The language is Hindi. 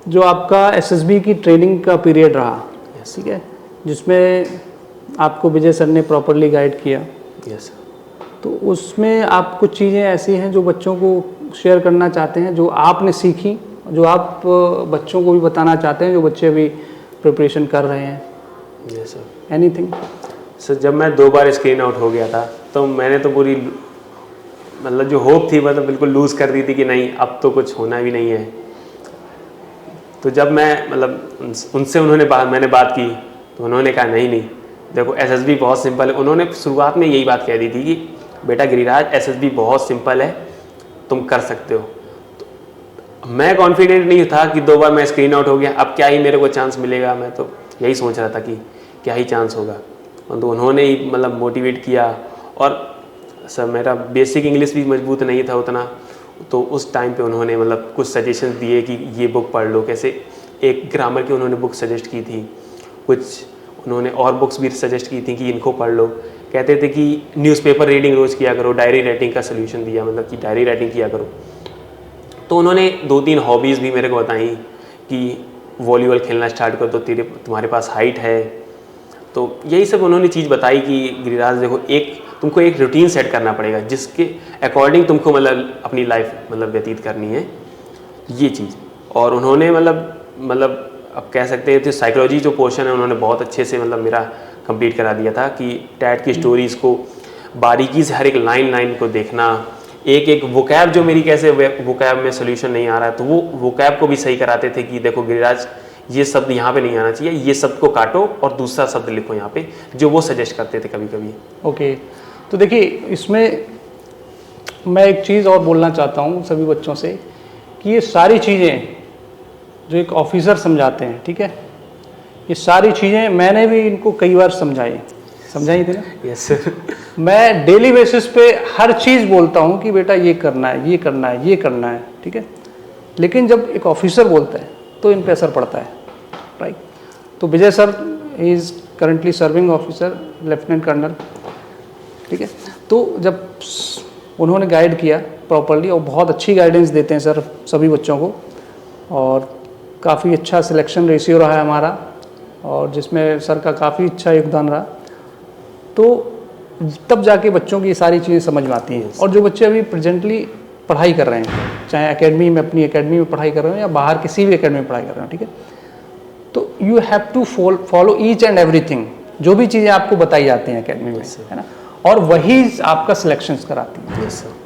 जो आपका एसएसबी की ट्रेनिंग का पीरियड रहा, ठीक है, जिसमें आपको विजय सर ने प्रॉपरली गाइड किया, यस सर। तो उसमें आप कुछ चीज़ें ऐसी हैं जो बच्चों को शेयर करना चाहते हैं, जो आपने सीखी, जो आप बच्चों को भी बताना चाहते हैं, जो बच्चे अभी प्रिपरेशन कर रहे हैं? Yes sir. एनीथिंग? सर जब मैं 2 बार स्क्रीन आउट हो गया था तो मैंने तो पूरी मतलब जो होप थी मतलब बिल्कुल लूज़ कर दी थी कि नहीं अब तो कुछ होना भी नहीं है। तो जब मैं मतलब उनसे मैंने बात की तो उन्होंने कहा नहीं नहीं देखो एसएसबी बहुत सिंपल है। उन्होंने शुरुआत में यही बात कह दी थी कि बेटा गिरिराज एसएसबी बहुत सिंपल है, तुम कर सकते हो। तो मैं कॉन्फिडेंट नहीं था कि 2 बार मैं स्क्रीन आउट हो गया, अब क्या ही मेरे को चांस मिलेगा। मैं तो यही सोच रहा था कि क्या ही चांस होगा। तो उन्होंने ही मतलब मोटिवेट किया। और सर मेरा बेसिक इंग्लिश भी मजबूत नहीं था उतना, तो उस टाइम पे उन्होंने मतलब कुछ सजेशन दिए कि ये बुक पढ़ लो। कैसे एक ग्रामर की उन्होंने बुक सजेस्ट की थी, कुछ उन्होंने और बुक्स भी सजेस्ट की थी कि इनको पढ़ लो। कहते थे कि न्यूज़पेपर रीडिंग रोज़ किया करो, डायरी राइटिंग का सोल्यूशन दिया, मतलब कि डायरी राइटिंग किया करो। तो उन्होंने 2-3 हॉबीज़ भी मेरे को बताई कि वॉलीबॉल खेलना स्टार्ट कर दो, तुम्हारे पास हाइट है। तो यही सब उन्होंने चीज़ बताई कि गिरिराज देखो तुमको एक रूटीन सेट करना पड़ेगा जिसके अकॉर्डिंग तुमको मतलब अपनी लाइफ मतलब व्यतीत करनी है ये चीज़। और उन्होंने मतलब अब कह सकते हैं तो साइकोलॉजी जो पोर्शन है उन्होंने बहुत अच्छे से मतलब मेरा कंप्लीट करा दिया था कि टैट की स्टोरीज़ को बारीकी से हर एक लाइन को देखना, एक वोकैब जो मेरी कैसे वोकैब में सोल्यूशन नहीं आ रहा है तो वो वोकैब को भी सही कराते थे कि देखो गिरिराज ये शब्द यहाँ पे नहीं आना चाहिए, ये शब्द को काटो और दूसरा शब्द लिखो यहाँ पे, जो वो सजेस्ट करते थे कभी कभी। ओके, तो देखिए इसमें मैं एक चीज़ और बोलना चाहता हूँ सभी बच्चों से कि ये सारी चीज़ें जो एक ऑफिसर समझाते हैं, ठीक है, ये सारी चीज़ें मैंने भी इनको कई बार समझाई थी ना। Yes sir. मैं डेली बेसिस पे हर चीज़ बोलता हूँ कि बेटा ये करना है, ये करना है, ये करना है, ठीक है, लेकिन जब एक ऑफिसर बोलता है तो इन पे असर पड़ता है, राइट। तो Vijay sir is currently serving officer, lieutenant colonel, ठीक है। तो जब उन्होंने गाइड किया प्रॉपरली और बहुत अच्छी गाइडेंस देते हैं सर सभी बच्चों को, और काफ़ी अच्छा सिलेक्शन रेशियो रहा है हमारा, और जिसमें सर का काफ़ी अच्छा योगदान रहा, तो तब जाके बच्चों की ये सारी चीज़ें समझ में आती हैं। और जो बच्चे अभी प्रेजेंटली पढ़ाई कर रहे हैं, चाहे एकेडमी में अपनी एकेडमी में पढ़ाई कर रहे हो या बाहर किसी भी एकेडमी में पढ़ाई कर रहे हो, ठीक है, तो you have to follow each and everything, जो भी चीज़ें आपको बताई जाती हैं एकेडमी में, है ना, और वही आपका सिलेक्शंस कराती है। Yes sir.